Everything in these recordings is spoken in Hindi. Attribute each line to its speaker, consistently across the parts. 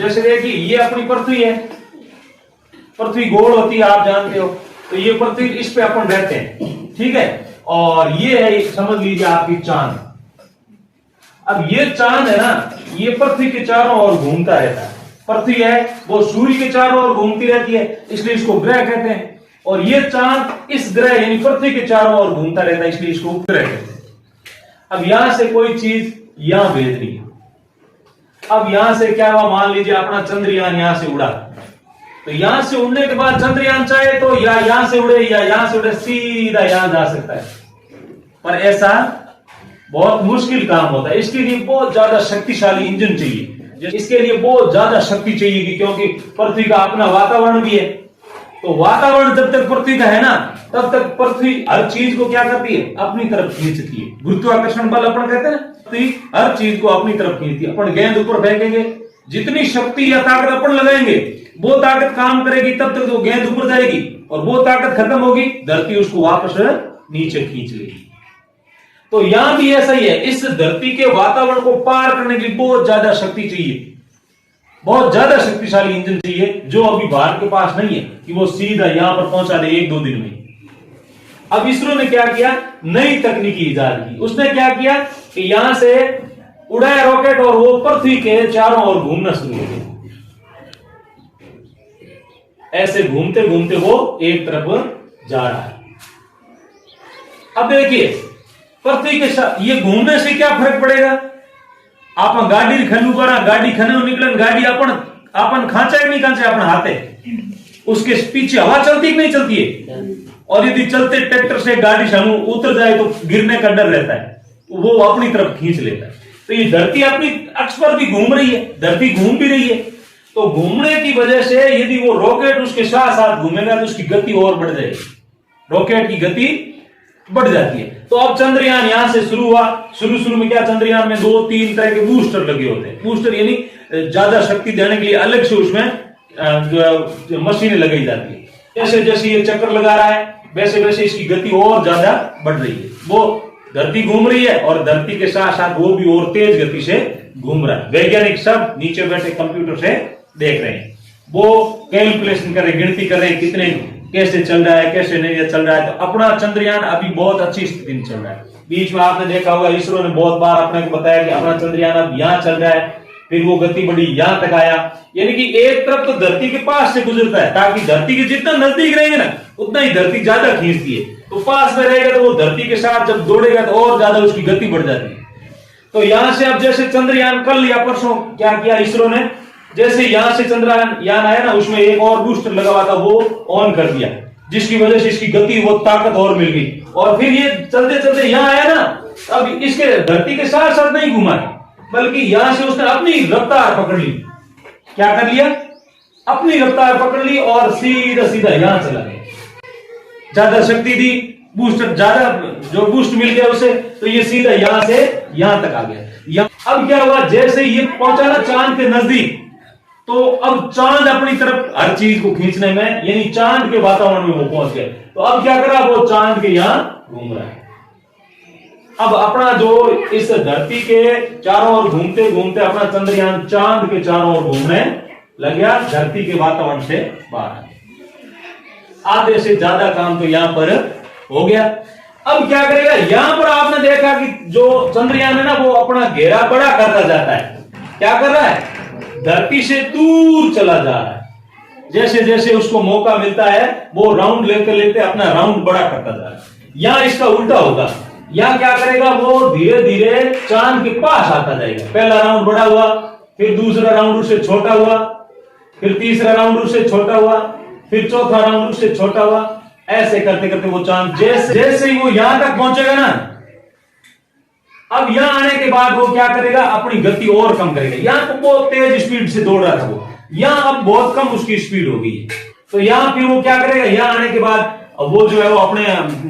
Speaker 1: जैसे देखिए ये अपनी पृथ्वी है, पृथ्वी गोल होती है आप जानते हो, तो ये पृथ्वी इस पे अपन रहते हैं, ठीक है। और ये है समझ लीजिए आपकी चांद। अब ये चांद है ना, ये पृथ्वी के चारों ओर घूमता रहता है। पृथ्वी है वो सूर्य के चारों ओर घूमती रहती है, इसलिए इसको ग्रह कहते हैं। और ये चांद इस ग्रह यानी पृथ्वी के चारों ओर घूमता रहता है, इसलिए इसको उपग्रह कहते हैं। अब यहां से कोई चीज यहां भेज रही है। अब यहां से क्या हुआ, मान लीजिए अपना चंद्रयान यहां से उड़ा, तो यहां से उड़ने के बाद चंद्रयान चाहे तो या यहां से उड़े या यहां से उड़े, सीधा यहां जा सकता है। पर ऐसा बहुत मुश्किल काम होता है, इसके लिए बहुत ज्यादा शक्तिशाली इंजन चाहिए, इसके लिए बहुत ज्यादा शक्ति चाहिए, क्योंकि पृथ्वी का अपना वातावरण भी है। तो वातावरण जब तक पृथ्वी का है ना, तब तक पृथ्वी हर चीज को क्या करती है, अपनी तरफ खींचती है। गुरुत्वाकर्षण बल अपन कहते हैं ना, पृथ्वी हर चीज को अपनी तरफ खींचती है। अपन गेंद ऊपर फेंकेंगे, जितनी शक्ति या ताकत अपन लगाएंगे वो ताकत काम करेगी, तब तक वो गेंद ऊपर जाएगी, और वो ताकत खत्म होगी, धरती उसको वापस नीचे खींच लेगी। तो यहां भी ऐसा ही है, इस धरती के वातावरण को पार करने के लिए बहुत ज्यादा शक्ति चाहिए, बहुत ज्यादा शक्तिशाली इंजन चाहिए, जो अभी भारत के पास नहीं है कि वो सीधा यहां पर पहुंचा दे 1-2 दिन में। अब इसरो ने क्या किया, नई तकनीकी इजाद की। उसने क्या किया कि यहां से उड़ाया रॉकेट और वो पृथ्वी के चारों ओर घूमना शुरू हो गया। ऐसे घूमते घूमते वो एक तरफ जा रहा है। अब देखिए पृथ्वी के साथ ये घूमने से क्या फर्क पड़ेगा। आप गाड़ी खनू करा, गाड़ी खने निकलन, गाड़ी अपन खांचा नहीं खांचा अपन हाथे, उसके पीछे हवा चलती कि नहीं चलती है। और यदि चलते ट्रैक्टर से गाड़ी सामू उतर जाए तो गिरने का डर रहता है, वो अपनी तरफ खींच लेता है। तो ये धरती अपनी अक्ष पर भी घूम रही है, धरती घूम भी रही है। तो घूमने की वजह से यदि वो रॉकेट उसके साथ साथ घूमेगा तो उसकी गति और बढ़ जाएगी, रॉकेट की गति बढ़ जाती है। तो अब चंद्रयान यहां से शुरू हुआ। शुरू में क्या, चंद्रयान में 2-3 तरह के बूस्टर लगे होते हैं। बूस्टर यानी ज्यादा शक्ति देने के लिए अलग से उसमें मशीनें लगाई जाती है। जैसे जैसे ये चक्कर लगा रहा है वैसे वैसे इसकी गति और ज्यादा बढ़ रही है। वो धरती घूम रही है और धरती के साथ साथ वो भी और तेज गति से घूम रहा है। वैज्ञानिक सब नीचे बैठे कंप्यूटर से देख रहे हैं, वो कैलकुलेशन कर रहे, गिनती कर रहे हैं कितने कैसे चल रहा है, कैसे नहीं चल रहा है। तो अपना चंद्रयान अभी बहुत अच्छी स्थिति में चल रहा है। बीच में आपने देखा होगा इसरो ने बहुत बार अपने को बताया कि अपना चंद्रयान अब यहां चल रहा है, फिर वो गति बढ़ी यहां तक आया। यानी कि एक तरफ तो धरती के पास से गुजरता है, ताकि धरती के जितना नजदीक रहेंगे ना उतना ही धरती ज्यादा खींचती है। तो पास में रहेगा तो वो धरती के साथ जब दौड़ेगा तो और ज्यादा उसकी गति बढ़ जाती है। तो यहां से अब जैसे चंद्रयान कल या परसों क्या किया इसरो ने, जैसे यहां से चंद्रयान आया ना, उसमें एक और बूस्टर लगा हुआ था, वो ऑन कर दिया, जिसकी वजह से इसकी गति वो ताकत और मिल गई। और फिर ये चलते चलते यहां आया ना, अब इसके धरती के साथ साथ नहीं घुमा, बल्कि यहां से उसने अपनी रफ्तार पकड़ ली। क्या कर लिया, अपनी रफ्तार पकड़ ली और सीधा सीधा यहां चला गया। ज्यादा शक्ति दी, बूस्टर ज्यादा जो बूस्ट मिल गया उसे, तो ये सीधा यहां से यहां तक आ गया। अब क्या हुआ, जैसे ये पहुंचा ना चांद के नजदीक, तो अब चांद अपनी तरफ हर चीज को खींचने में, यानी चांद के वातावरण में वो पहुंच गए। तो अब क्या करा, वो चांद के यहां घूम रहा है। अब अपना जो इस धरती के चारों ओर घूमते घूमते अपना चंद्रयान चांद के चारों ओर घूमने लग गया, धरती के वातावरण से बाहर। आधे से ज्यादा काम तो यहां पर हो गया। अब क्या करेगा, यहां पर आपने देखा कि जो चंद्रयान है ना, वो अपना घेरा बड़ा करता जाता है। क्या कर रहा है, धरती से दूर चला जा रहा है। जैसे जैसे उसको मौका मिलता है वो राउंड लेते लेते अपना राउंड बड़ा करता जा रहा है। यहां इसका उल्टा होगा, यहां क्या करेगा, वो धीरे धीरे चांद के पास आता जाएगा। पहला राउंड बड़ा हुआ, फिर दूसरा राउंड उससे छोटा हुआ, फिर तीसरा राउंड उससे छोटा हुआ, फिर चौथा राउंड उससे छोटा हुआ। ऐसे करते करते वो चांद जैसे जैसे ही वो यहां तक पहुंचेगा ना, अब यहां आने के बाद वो क्या करेगा, अपनी गति और कम करेगा। यहां तो बहुत तेज स्पीड से दौड़ रहा था वो, यहां अब बहुत कम उसकी स्पीड हो गई। तो यहां फिर वो क्या करेगा, यहां आने के बाद वो जो है वो अपने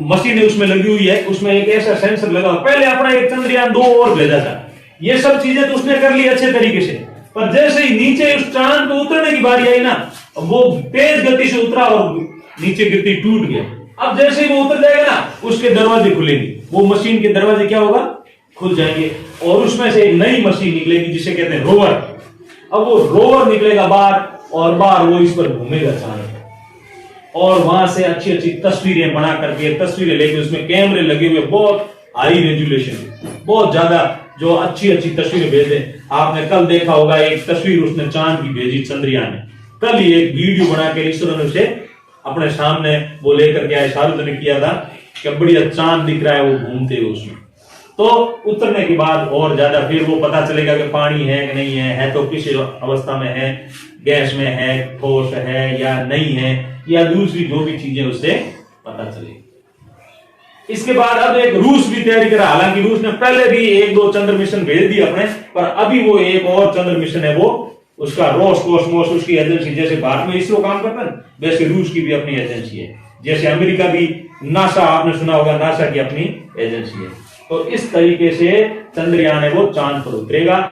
Speaker 1: मशीन उसमें लगी हुई है, उसमें एक ऐसा सेंसर लगा हुआ। पहले अपना एक चंद्रयान 2 और भेजा था, ये सब चीजें तो उसने कर ली अच्छे तरीके से। पर जैसे ही नीचे उस चांद को उतरने की बारी आई ना, वो तेज गति से उतरा और नीचे गिरती टूट गया। अब जैसे ही वो उतर जाएगा ना, उसके दरवाजे खुलेंगे, वो मशीन के दरवाजे क्या होगा, खुल जाएंगे, और उसमें से एक नई मशीन निकलेगी जिसे कहते हैं रोवर। अब वो रोवर निकलेगा बाहर और बाहर वो इस पर घूमेगा चांद, और वहां से अच्छी अच्छी तस्वीरें बना करके, तस्वीरें लेके उसमें कैमरे लगे हुए, बहुत हाई रेजुलेशन, बहुत ज्यादा जो अच्छी अच्छी तस्वीरें भेजे। आपने कल देखा होगा एक तस्वीर उसने चांद की भेजी चंद्रयान ने, कल ही एक वीडियो बना के इसरो ने उसे अपने सामने वो लेकर के आए, शाहरुख ने किया था कि बढ़िया चांद दिख रहा है वो घूमते हुए उसमें। तो उतरने के बाद और ज्यादा फिर वो पता चलेगा कि पानी है कि नहीं है तो किस अवस्था में है, गैस में है, ठोस है या नहीं है, या दूसरी जो भी चीजें उससे पता चलेगी। इसके बाद अब एक रूस भी तैयारी करा, हालांकि रूस ने पहले भी 1-2 चंद्र मिशन भेज दिए अपने, पर अभी वो एक और चंद्र मिशन है, वो उसका रोसकोसमोस उसकी एजेंसी, जैसे भारत में इसरो काम करता है वैसे रूस की भी अपनी एजेंसी है, जैसे अमेरिका भी नासा, आपने सुना होगा नासा की अपनी एजेंसी है। तो इस तरीके से चंद्रयान है वो चांद पर उतरेगा।